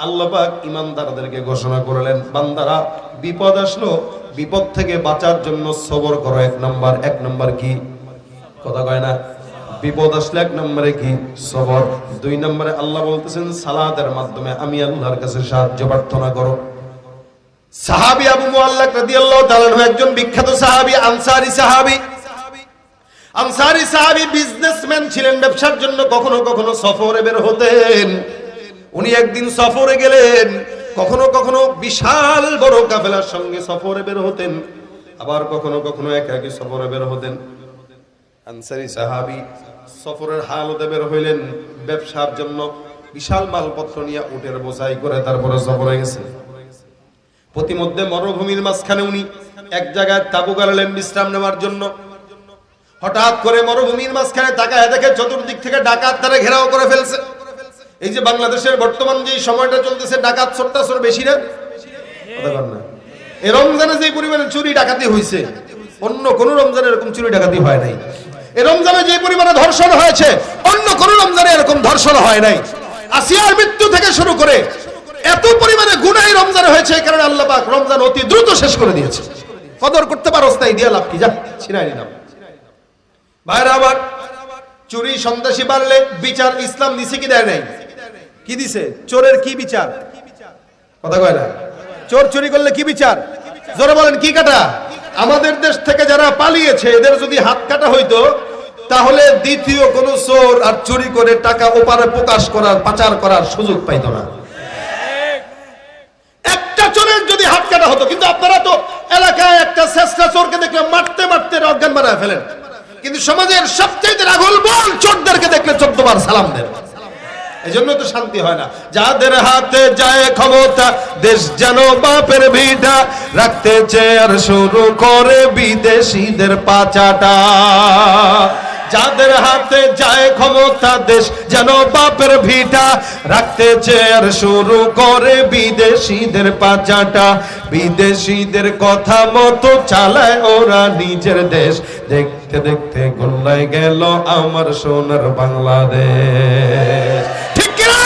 আল্লাহ পাক ইমানদারদেরকে ঘোষণা করলেন, বান্দারা বিপদ আসলো, বিপদ থেকে বাঁচার জন্য সবর করো। এক নাম্বার কি? কথা কয় না? বিপদ আসলে এক নম্বরে কি? সবর। 2 নম্বরে আল্লাহ বলতেছেন সালাতের মাধ্যমে আমি আল্লাহর কাছে সাহায্য প্রার্থনা করো। সাহাবী আবু মুআল্লাক রাদিয়াল্লাহু তাআলা একজন বিখ্যাত সাহাবী, আনসারী সাহাবী বিজনেসম্যান ছিলেন, ব্যবসার জন্য কখনো কখনো সফরে বের হতেন। উনি একদিন সফরে গেলেন, কখনো কখনো বিশাল বড় কাফেলার সঙ্গে সফরে বের হতেন, আবার কখনো কখনো একাকী সফরে বের হতেন। আনসারী সাহাবী সফরের হালতে বের হইলেন ব্যবসার জন্য, বিশাল মালপত্র নিয়ে উটের বোঝাই করে তারপরে সফরে গেছেন। প্রতিমধ্যে মরুভূমির মাঝখানে উনি এক জায়গায় তাঁবু গাড়লেন বিশ্রাম নেওয়ার জন্য। হঠাৎ করে মরুভূমির মাঝখানে তাকায় দেখে চতুর্দিক থেকে ডাকাত তারা ঘেরাও করে ফেলছে। এই যে বাংলাদেশের বর্তমান যে সময়টা চলতেছে, ডাকাত সট্টাচোর বেশি না? এই রমজানে যে পরিমাণে চুরি ডাকাতি হয়েছে, অন্য কোন রমজানে এরকম চুরি ডাকাতি হয় নাই। এই রমজানে যে পরিমাণে ধর্ষণ হয়েছে, অন্য কোন রমজানে এরকম ধর্ষণ হয় নাই। আসিয়ার মৃত্যু থেকে শুরু করে এত পরিমাণে গুনাহ রমজানে হয়েছে, কারণ আল্লাহ পাক রমজান অতি দ্রুত শেষ করে দিয়েছে। কদর করতে পারোস নাই, দিয়া লাভ কি? যা ছিনাই নিলাম। ভাইরা আমার, চুরি সন্ত্রাসী বাড়লে বিচার ইসলাম দিছে কি দেয় নাই? কি দিছে? চোরের কি বিচার? কথা কয় না? চোর চুরি করলে কি বিচার? জোরে বলেন, কি কাটা? আমাদের দেশ থেকে যারা পালিয়েছে এদের যদি হাত কাটা হইতো, তাহলে দ্বিতীয় কোন চোর আর চুরি করে টাকা ওপারে প্রকাশ করার, পাচার করার সুযোগ পাইতো না। একটা চোরের যদি হাত কাটা হতো, কিন্তু আপনারা তো এলাকায় একটা চেষ্টা চোরকে দেখলে মারতে মারতে অজ্ঞান বানায় ফেলেন, কিন্তু সমাজের সবচেয়ে রাগুল বল চোরদেরকে দেখলে 14 বার সালাম দেন। এজন্য তো শান্তি হয় না। যাদের হাতে যায় ক্ষমতা, দেশ যেন বাপের ভিটা, রাখতে চেয়ার শুরু করে বিদেশিদের পাচাটা। যাদের হাতে যায় ক্ষমতা, দেশ যেন বাপের ভিটা, রাখতে চেয়ার শুরু করে বিদেশিদের পাচাটা। বিদেশিদের কথা মতো চালায় ওরা নিজের দেশ, দেখতে দেখতে গোল্লায় গেল আমার সোনার বাংলাদেশ। ঠিক কিনা?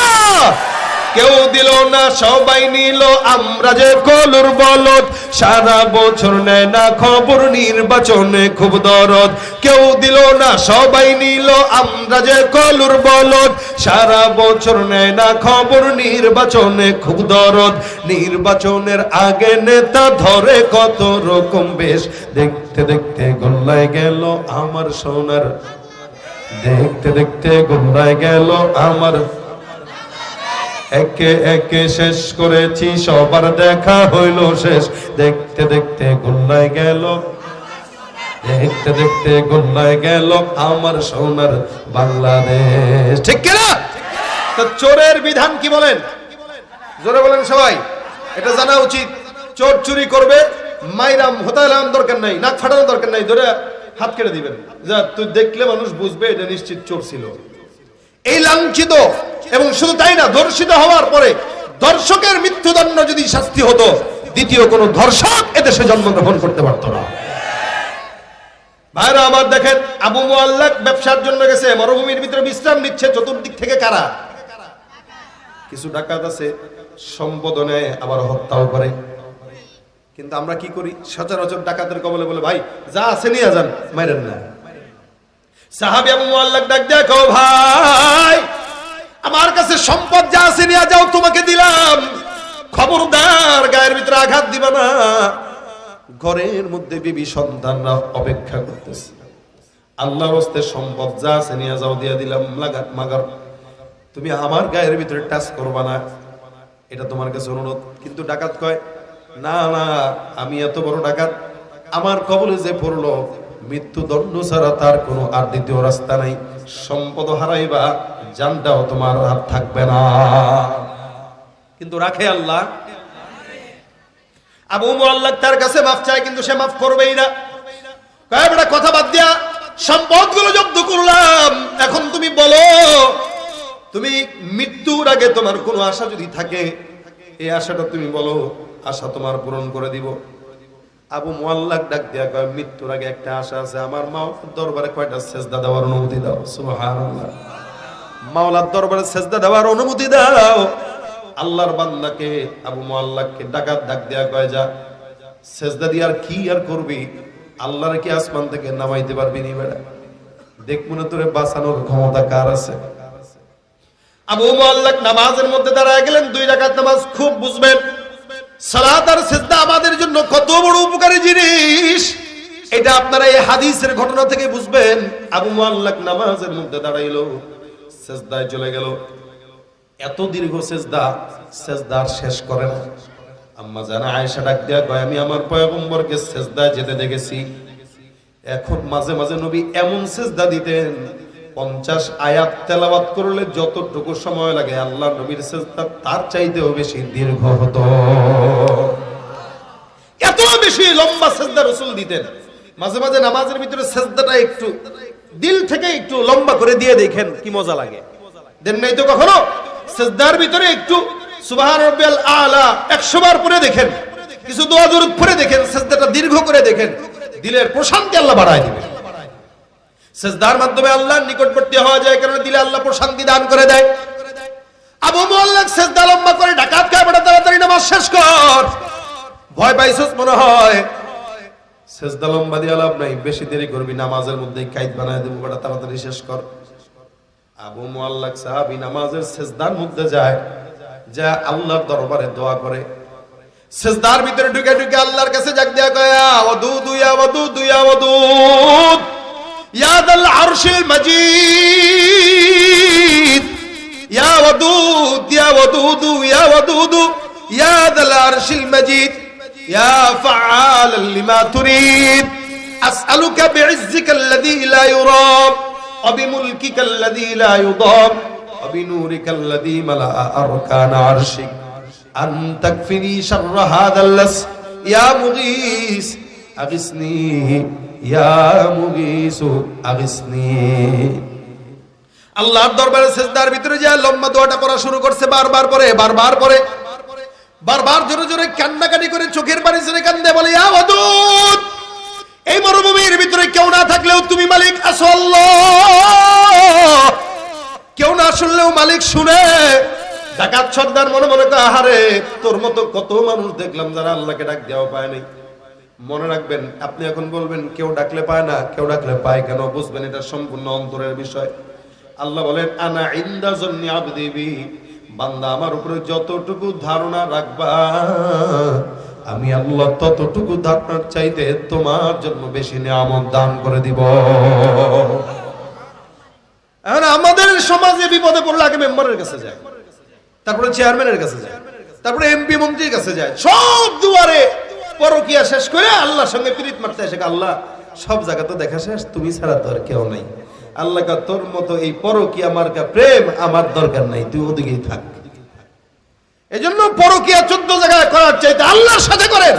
কেউ দিল না, সবাই নিল, আমরা যে কলুর বলদ, সারা বছর নেয় না খবর, নির্বাচনে খুব দরদ। কেউ দিল না, সবাই নিল, আমরা যে কলুর বলদ, সারা বছর নেয় না খবর, নির্বাচনে খুব দরদ। নির্বাচনের আগে নেতা ধরে কত রকম বেশ, দেখতে দেখতে গোল্লায় গেল আমার সোনার, দেখতে দেখতে গোল্লায় গেল আমার। একে একে শেষ করেছি, সবার দেখা হইল শেষ, দেখতে দেখতে গোল্লায় গেল, দেখতে দেখতে গোল্লায় গেল আমার সোনার বাংলাদেশ। ঠিক কিনা? তো চোরের বিধান কি বলেন? জোরে বলেন সবাই, এটা জানা উচিত। চোর চুরি করবে, মাইরাম হতালাম দরকার নাই, নাক ফাটানোর দরকার নাই, ধরে হাত কেটে দিবেন, যা তুই দেখলে মানুষ বুঝবে এটা নিশ্চিত চোর ছিল। এই লাঞ্ছিত, এবং শুধু তাই না, ধর্ষিত হওয়ার পরে ধর্ষকের মৃত্যুদণ্ড যদি শাস্তি হতো, দ্বিতীয় কোন ধর্ষক এদেশে জন্মগ্রহণ করতে পারত না। ভাইরা আমার, দেখেন আবু মুআল্লাক ব্যবসার জন্য গেছে, মরুভূমির ভিতরে বিশ্রাম নিচ্ছে। চতুর্দিক থেকে কারা? কিছু ডাকাত আছে, সম্পদ নেয় আবার হত্যাও করে। কিন্তু আমরা কি করি? সচরাচর ডাকাতের কবলে বলে, ভাই যা আছে নিয়ে যান, মাইরেন না। সাহাবী আবু মুআল্লাক ডাক দেখো, ভাই আমার কাছে সম্পদ যা আছে নিয়ে যাও, তোমাকে দিলাম, খবরদার গায়ের ভিতরে আঘাত দিবা না। ঘরের মধ্যে বিবি সন্তানরা অপেক্ষা করতেছে। আল্লাহর হস্তে সম্পদ যা আছে নিয়ে যাও, দিয়ে দিলাম, মাগার তুমি আমার গায়ের ভিতরে টাচ করবা না, এটা তোমার কাছে অনুরোধ। কিন্তু ডাকাত কয়, না না, আমি এত বড় ডাকাত, আমার কবলে যে পড়লো মৃত্যুদণ্ড ছাড়া তার কোনো আর দ্বিতীয় রাস্তা নাই। সম্পদ হারাইবা, জানটাও তোমার হাত থাকবে না। কিন্তু রাখে আল্লাহ। আবু মুআল্লাক তার কাছে মাফ চায়, কিন্তু সে মাফ করবেই না। কয়, বেটা কথা বাদ দিয়া সম্পদগুলো জব্দ করলাম, এখন তুমি বলো, তুমি মৃত্যুর আগে তোমার কোনো আশা যদি থাকে, এই আশাটা তুমি বলো, আশা তোমার পূরণ করে দিব। আবু মুআল্লাক ডাক দিয়া কয়, মৃত্যুর আগে একটা আশা আছে, আমার মাওলার দরবারে কয়টা সেজদা দেওয়ার অনুমতি দাও। সুবহানাল্লাহ। মাওলার দরবারে সেজদা দেওয়ার অনুমতি দাও। আল্লাহর বান্দাকে আবু মুআল্লাককে ডাক দেয়া কয়, যা সেজদা দিয়ে আর কি আর করবি, আল্লাহর কি আসমান থেকে নামাইতে পারবি নি বেটা? দেখ মনে তোরে বাঁচানোর ক্ষমতা কার আছে। আবু মুআল্লাক নামাজের মধ্যে দাঁড়ায় গেলেন। 2 রাকাত নামাজ খুব বুঝবেন, সালাত আর সিজদা আমাদের জন্য কত বড় উপকারী জিনিস, এটা আপনারা এই হাদিসের ঘটনা থেকে বুঝবেন। আবু মুআল্লাক নামাজের মধ্যে দাঁড়াইলো, সিজদায় চলে গেল। এত দীর্ঘ সিজদার শেষ করে না। আম্মা জানা আয়েশা ডাক দেয়া কয়, আমি আমার পয়গম্বরকে সিজদায় যেতে দেখেছি। এখন মাঝে মাঝে নবী এমন সিজদা দিতেন, 50 আয়াত তেলাওয়াত করলে যতটুকু সময় লাগে আল্লাহ নবীর সিজদা তার চাইতেও বেশি দীর্ঘ হতো। এত বেশি লম্বা সিজদা রাসূল দিতেন। মাঝে মাঝে নামাজের ভিতরে সিজদাটা একটু দিল থেকে একটু লম্বা করে দিয়ে দেখেন কি মজা লাগে। দেন নাই তো কখনো? সিজদার ভিতরে একটু সুবহান রাব্বিয়াল আলা 100 বার পড়ে দেখেন, কিছু দোয়া দরুদ পড়ে দেখেন, সিজদাটা দীর্ঘ করে দেখেন, দিলের প্রশান্তি আল্লাহ বাড়ায় দিবেন। সিজদার মাধ্যমে আল্লাহর নিকটবর্তী হওয়া যায়, কারণ দিলে আল্লাহ প্রশান্তি দান করে দেয়। আবু মুআল্লাক সিজদা লম্বা করে ডাকাত খায়, বড় তাড়াতাড়ি নামাজ শেষ কর। ভয় পাইছস মনে হয়, সিজদা লম্বা দিয়ে লাভ নাই, বেশি দেরি করবি নামাজের মধ্যেই কাইদ বানায় দেব, বড় তাড়াতাড়ি শেষ কর। আবু মুআল্লাক সাহাবী নামাজের সিজদার মধ্যে যায়, যা আল্লাহর দরবারে দোয়া করে। সিজদার ভিতরে ঢুকে ঢুকে আল্লাহর কাছে ডাক দেয়া কয়, ইয়া ওয়াদুদ ইয়া ওয়াদুদ ইয়া ওয়াদুদ ইয়া যাল আরশিল মাজিদ ইয়া ওয়াদুদ ইয়া ওয়াদুদ ইয়া ওয়াদুদ ইয়া যাল আরশিল মাজিদ ইয়া ফাআলান লিমা তুরিদ আসআলুকা বিইজ্জিকা আল্লাযী লা ইউরাব ওয়া বিমুলকিকা আল্লাযী লা ইউদাম ওয়া বিনূরিকা আল্লাযী মালাআ আরকান আরশিক আন তাকফিনি শাররা হাযাল লাস ইয়া মুগীস আগিসনি ইয়া মুগীসু আগিসনি। আল্লাহর দরবারে সিজদার ভিতরে যে লম্বা দোয়াটা পড়া শুরু করছে, বারবার জোরে জোরে কান্নাকাটি করে চোখের পানি ছেড়ে কান্দে, বলে ইয়া ওয়াদুদ, এই মরুভূমির ভিতরে কেউ না থাকলেও তুমি মালিক আছো আল্লাহ, কেউ না শুনলেও মালিক শুনে। ডাকাত সর্দার মনে মনে কয়, আহারে তোর মতো কত মানুষ দেখলাম যারা আল্লাহকে ডাক দেওয়া পায় নাই। মনে রাখবেন, আপনি এখন বলবেন কেউ ডাকলে পায় না, কেউ ডাকলে পায় কেন, বুঝবেন এটা সম্পূর্ণ অন্তরের বিষয়। আল্লাহ বলেন, আনা ইনদা জন্নি আবদি বি, বান্দা আমার উপরে যতটুকু ধারণা রাখবা আমি আল্লাহ ততটুকু ধারণার চাইতে তোমার জন্য বেশি নিয়ামত দান করে দিব। এখন আমাদের সমাজে বিপদে পড়লে আগে মেম্বারের কাছে যায়, তারপরে চেয়ারম্যানের কাছে যায়, তারপরে এমপি মন্ত্রীর কাছে যায়, সব দুয়ারে পরকিয়া শেষ করে আল্লাহর সঙ্গে পিরিত মারতে আসে। আল্লাহ সব জায়গা তো দেখা শেষ, তুমি ছাড়া তো আর কেউ নাই। আল্লাহ কা তোর মতো এই পরকিয়া মার্কা প্রেম আমার দরকার নাই, তুই ওদিকেই থাক। এজন্য পরকিয়া 14 জায়গায় করার চাইতে আল্লাহর সাথে করেন।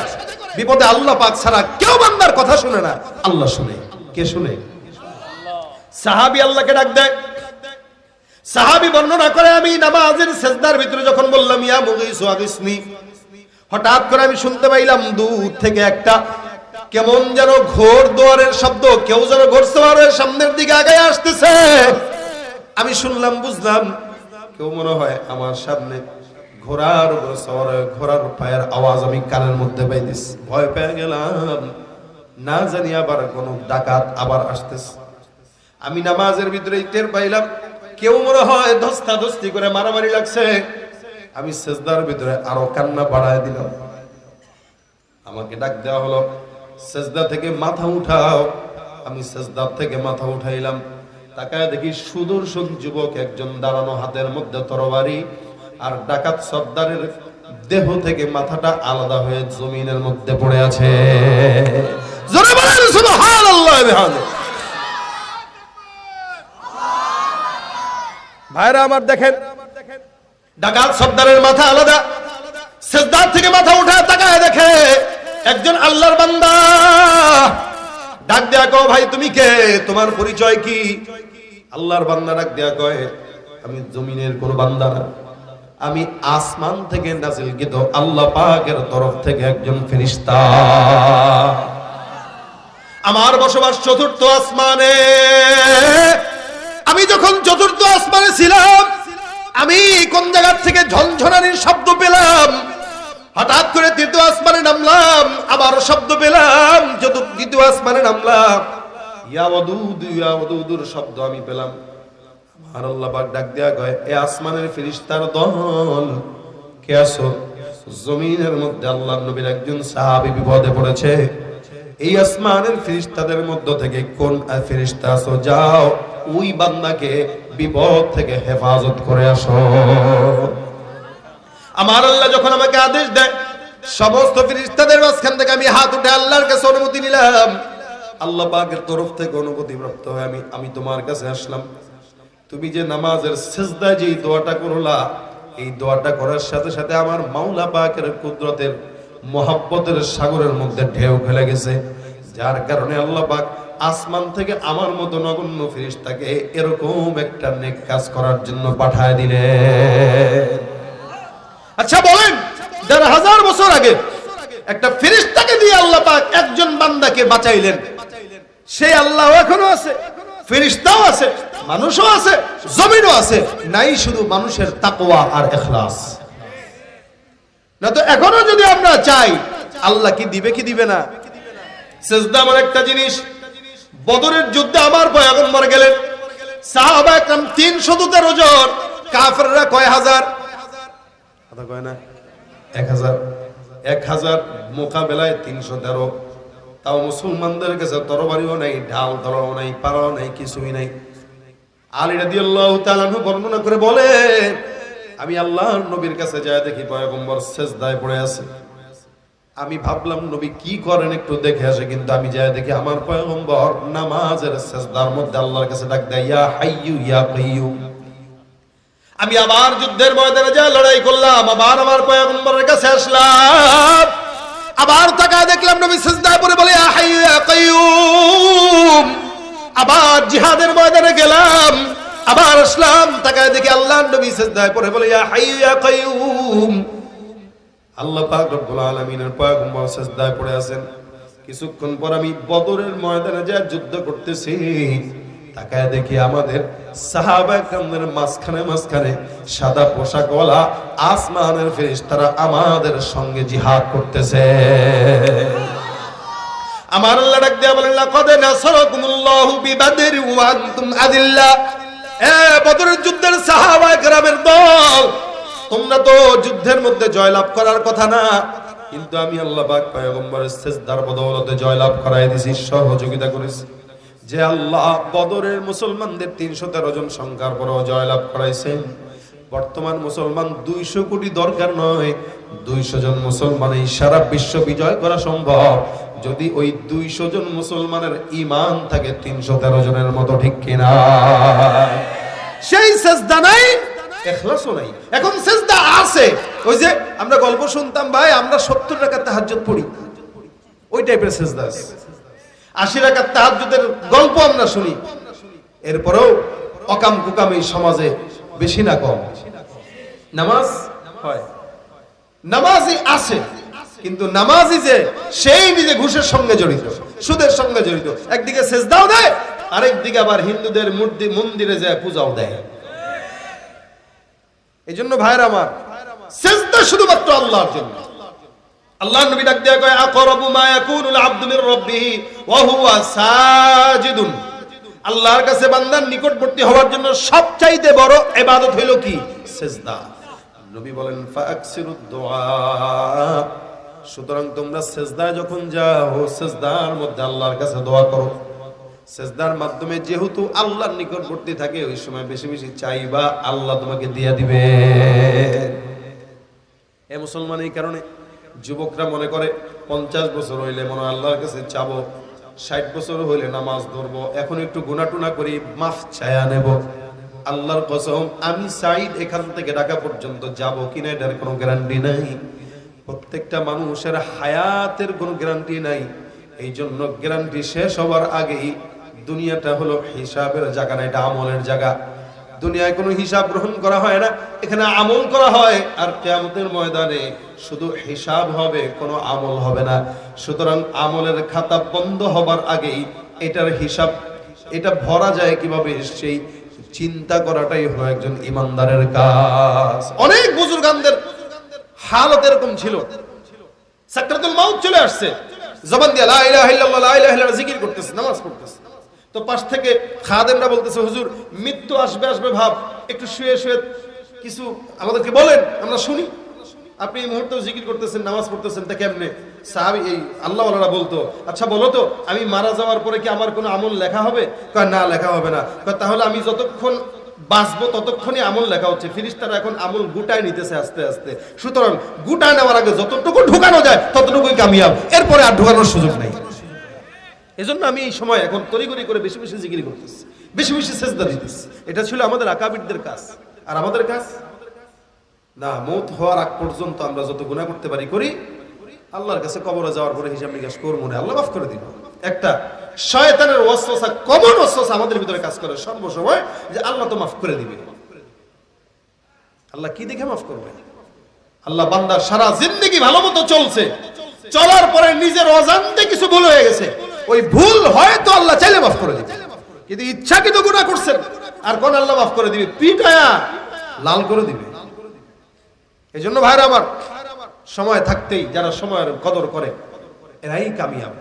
বিপদে আল্লাহ পাক ছাড়া কেউ বান্দার কথা শুনে না, আল্লাহ শুনে। কে শুনে? সাহাবী আল্লাহকে ডাক দেয়। সাহাবী বর্ণনা করে, আমি নামাজের সিজদার ভিতরে যখন বললাম ইয়া মুগীসু আগিসনি, হঠাৎ করে আমি শুনতে পাইলাম দূর থেকে একটা কেমন যেন ঘোর দোয়ারের শব্দ, কেউ যেন ঘোড়সওয়ারের সামনের দিকে আগায় আসতেছে। আমি শুনলাম, বুঝলাম কেউ মনে হয় আমার সামনে ঘোড়ার উপর সওয়ার, ঘোড়ার পায়ের আওয়াজ আমি কানের মধ্যে পাইতেছি। ভয় পেয়ে গেলাম, না জানি আবার কোন ডাকাত আবার আসতেছে। আমি নামাজের ভিতরে টের পাইলাম কেউ মনে হয় ধস্তাধস্তি করে মারামারি লাগছে। আমি সিজদার ভিতরে আরো কান্না বাড়ায় দিলাম। আমাকে ডাক দেওয়া হলো, সিজদা থেকে মাথা উঠাও। আমি সিজদা থেকে মাথা উঠাইলাম, তাকায় দেখি সুদর্শন যুবক একজন দাঁড়ানো, হাতের মধ্যে তরবারি, আর ডাকাত সর্দারের দেহ থেকে মাথাটা আলাদা হয়ে জমিনের মধ্যে পড়ে আছে। জোরে বলেন সুবহানাল্লাহ। ভাইরা আমার দেখেন, ডাকাত সর্দারের মাথা আলাদা, সিজদা থেকে মাথা উঠায় তাকায় দেখে একজন আল্লাহর বান্দা। ডাক দেয়া কয়, ভাই তুমি কে, তোমার পরিচয় কি? আল্লাহর বান্দা ডাক দেয়া কয়, আমি জমিনের কোন বান্দা না, আমি আসমান থেকে নাজিলকৃত আল্লাহ পাকের তরফ থেকে একজন ফেরেশতা। আমার বসবাস চতুর্থ আসমানে। আমি যখন চতুর্থ আসমানে ছিলাম, আমি কোন জায়গা থেকে ঝনঝনানির শব্দ পেলাম, হঠাৎ করে তৃতীয় আসমানে নামলাম, আবার শব্দ পেলাম, দ্বিতীয় আসমানে নামলাম, ইয়া ওয়াদুদুর শব্দ আমি পেলাম। আর আল্লাহ পাক ডাক দেয়া কয়, এ আসমানের ফেরেশতার দল, কে আছো? জমিনের মধ্যে আল্লাহর নবীর একজন সাহাবী বিপদে পড়েছে, এই আসমানের ফেরেশতাদের মধ্য থেকে কোন ফেরেশতা আছো, যাও ওই বান্দাকে বিপদ থেকে হেফাজত করে আসো। আমার আল্লাহ যখন আমাকে আদেশ দেয়, সমস্ত ফেরেশতাদের মাঝখান থেকে আমি হাত উঠে আল্লাহর কাছে অনুমতি নিলাম। আল্লাহ পাকের তরফ থেকে অনুমতি প্রাপ্ত হয়ে আমি তোমার কাছে আসলাম। তুমি যে নামাজের সিজদায় যে দোয়াটা করলা, এই দোয়াটা করার সাথে সাথে আমার মাওলা পাকের কুদরতের মহব্বতের সাগরের মধ্যে ঢেউ খেলে গেছে, যার কারণে আল্লাহ পাক আসমান থেকে আমার মতো নগণ্য ফেরেশতাকে এরকম একটা নেক কাজ করার জন্য পাঠায় দিলেন। আচ্ছা বলেন, ১,৫০০ বছর আগে একটা ফেরেশতাকে দিয়ে আল্লাহ পাক একজন বান্দাকে বাঁচাইলেন, সেই আল্লাহ এখনো আছে, ফেরেশতাও আছে, মানুষও আছে, জমিনও আছে, নাই শুধু মানুষের তাকওয়া আর ইখলাস। না তো এখনো যদি আমরা চাই, আল্লাহ কি দিবে কি দিবে না? সিজদা এমন একটা জিনিস, বদরের যুদ্ধে আমার পয়গম্বর গেলেন, সাহাবা একরাম ৩১৩ জন, কাফেররা কয় হাজার, কথা কয় না ১,০০০, ১,০০০ মোকাবেলায় ৩১৩। তাও মুসলমানদের কাছে তরবারিও নাই, ঢাল ধরাও নাই, পারাও নাই, কিছুই নাই। আলী রাদিয়াল্লাহু তাআলা বর্ণনা করে বলে, আমি আল্লাহর নবীর কাছে যায় দেখি পয়গম্বর সিজদায় পড়ে আছে। আমি ভাবলাম নবী কি করেন একটু দেখে আসে, কিন্তু আমি যায় দেখি আমার পয়গম্বর নামাজের সিজদার মধ্যে আল্লাহর কাছে ডাক দেয়, ইয়া হাইয়ু ইয়া কাইয়ুম। আমি আবার যুদ্ধের ময়দানে যা লড়াই করলাম, আবার আমার পয়গম্বরের কাছে আসলাম, আবার তাকায় দেখলাম নবী সিজদায় পড়ে বলে, ইয়া হাইয়ু ইয়া কাইয়ুম। আবার জিহাদের ময়দানে গেলাম, আবার আসলাম, তাকায় দেখি আল্লাহর নবী সিজদায় পড়ে বলে, ইয়া হাইয়ু ইয়া কাইয়ুম। আল্লাহ পাক রব্বুল আলামিনের পয়গম্বর সিজদায় পড়ে আছেন। কিছুক্ষণ পর আমি বদরের ময়দানে যা যুদ্ধ করতেছি, তাকায় দেখি আমাদের সাহাবা একরামদের মাঝখানে সাদা পোশাকওয়ালা আসমানের ফেরেশতারা আমাদের সঙ্গে জিহাদ করতেছে। আমার আল্লাহ ডাক দিয়া বলেন, লাকাদ নাসারাকুমুল্লাহু বিবাদরি ওয়া আনতুম আযিল্লা। এ বদরের যুদ্ধের সাহাবা একরামের দল, তোমরা তো যুদ্ধের মধ্যে জয়লাভ করার কথা না, কিন্তু আমি আল্লাহ পাক পয়গম্বরের সিজদার বদৌলতে জয়লাভ করায় দিয়েছি, সহযোগিতা করেছি। যে আল্লাহ বদরের মুসলমানদের ৩১৩ জন সংখ্যার পরেও জয়লাভ করাইছেন, বর্তমান মুসলমান ২০০ কোটি দরকার নয়, ২০০ জন মুসলমান এই সারা বিশ্ব বিজয় করা সম্ভব, যদি ওই ২০০ জন মুসলমানের ঈমান থাকে ৩১৩ জনের মতো, ঠিক কিনা? সেই সিজদা নাই, ইখলাসও নাই। এখন সিজদা আছে, ওই যে আমরা গল্প শুনতাম, ভাই আমরা ৭০ রাকাত তাহাজ্জুদ পড়ি, ওই টাইপের সিজদা আছে। ৮০ রাকাত তাহাজ্জুদের গল্প আমরা শুনি, এরপরেও অকাম কুকাম এই সমাজে বেশি না কম নামাজ হয়, নামাজই আছে, কিন্তু নামাজই যে সেই নিজে ঘুষের সঙ্গে জড়িত, সুদের সঙ্গে জড়িত, একদিকে সিজদাও দেয়, আরেকদিকে আবার হিন্দুদের মন্দিরে যায় পূজাও দেয়। এই জন্য ভাইরা আমার, সিজদা শুধুমাত্র আল্লাহর জন্য। আল্লাহর নবী ডাক দেয়া কয়, আকরাবু মা ইয়াকুনুল আবদু মির রাব্বিহি ওয়া হুয়া সাজিদুন। আল্লাহর কাছে বান্দার নিকটবর্তী হওয়ার জন্য সবচাইতে বড় ইবাদত হলো কি? সিজদা। নবী বলেন, ফাকসিরুদ দুআ। সুতরাং তোমরা সিজদায় যখন যাও, সিজদার মধ্যে আল্লাহর কাছে দোয়া করো। সিজদার মাধ্যমে যেহেতু আল্লাহর নিকটবর্তী থাকে, ওই সময় বেশি বেশি চাইবা, আল্লাহ তোমাকে দিয়ে দিবে। এ মুসলমান, এই কারণে যুবকরা মনে করে ৫০ বছর হইলে মনে আল্লাহর কাছে চাবো, ৬০ বছর হইলে নামাজ ধরবো, এখন একটু গুনাটুনা করি, মাফ চায়া নেব। আল্লাহর কসম, আমি চাই এখান থেকে ঢাকা পর্যন্ত যাব কিনা এটার কোনো গ্যারান্টি নাই। প্রত্যেকটা মানুষের হায়াতের কোনো গ্যারান্টি নাই। এই জন্য গ্যারান্টি শেষ হওয়ার আগেই, দুনিয়াটা হলো হিসাবের জায়গা না, এটা আমলের জায়গা। দুনিয়ায় কোনো হিসাব গ্রহণ করা হয় না, এখানে আমল করা হয়। আর কিয়ামতের ময়দানে শুধু হিসাব হবে, কোনো আমল হবে না। সুতরাং আমলের খাতা বন্ধ হবার আগেই এটার হিসাব, এটা ভরা যায় কিভাবে, সেই চিন্তা করাটাই হলো একজন ইমানদারের কাজ। অনেক বুজুর্গানদের হালত এরকম ছিল, সাকরাতুল মাউত চলে আসছে, জবান দিয়ে লা ইলাহা ইল্লাল্লাহ লা ইলাহা ইল্লাল্লাহ জিকির করতেছে, নামাজ পড়তেছে, তো পাশ থেকে খাদেমরা বলতেছে হুজুর মৃত্যু আসবে আসবে ভাব, একটু শুয়ে শুয়ে কিছু আমাদেরকে বলেন আমরা শুনি। আপনি এই মুহূর্তে জিকির করতেছেন, নামাজ পড়তেছেন, তা কেমনে? সাহাবী এই আল্লাহওয়ালারা বলতো, আচ্ছা বলো তো আমি মারা যাওয়ার পরে কি আমার কোনো আমল লেখা হবে? কয় না, লেখা হবে না। কয় তাহলে আমি যতক্ষণ বাঁচবো ততক্ষণই আমল লেখা হচ্ছে, ফেরেশতারা এখন আমল গুটায় নিতেছে আস্তে আস্তে, সুতরাং গুটায় নেওয়ার আগে যতটুকু ঢুকানো যায় ততটুকুই কামিয়াব, এরপরে আর ঢুকানোর সুযোগ নাই। এজন্য আমি এই সময় এখন তড়িঘড়ি করে বেশি বেশি জিকির করতেছি, বেশি বেশি সেজদা দিতেছি। এটা ছিল আমাদের আকাবিরদের কাজ। আর আমাদের কাজ না, মৌত হওয়ার আগ পর্যন্ত আমরা যত গুনাহ করতে পারি করি, আল্লাহর কাছে কবরে যাওয়ার পরে হিসাব নিকাশ করবো না, আল্লাহ মাফ করে দিবেন। একটা শয়তানের ওয়াসওয়াসা, কমন ওয়াসওয়াসা আমাদের ভিতরে কাজ করে সর্বসময়, যে আল্লাহ তো মাফ করে দিবে। আল্লাহ কি দেখে মাফ করবে? আল্লাহ বান্দার সারা জিন্দেগি ভালো মতো চলছে, চলার পরে নিজের অজান্তে কিছু ভুল হয়ে গেছে, ওই ভুল হয়তো আল্লাহ চাইলে মাফ করে দিবে, কিন্তু ইচ্ছাকৃত গুনাহ করছেন আর কোন আল্লাহ মাফ করে দিবে? পিটায়া লাল করে দিবে। এই জন্য ভাইরা আমার, সময় থাকতেই যারা সময়ের কদর করে এরাই কামিয়াব।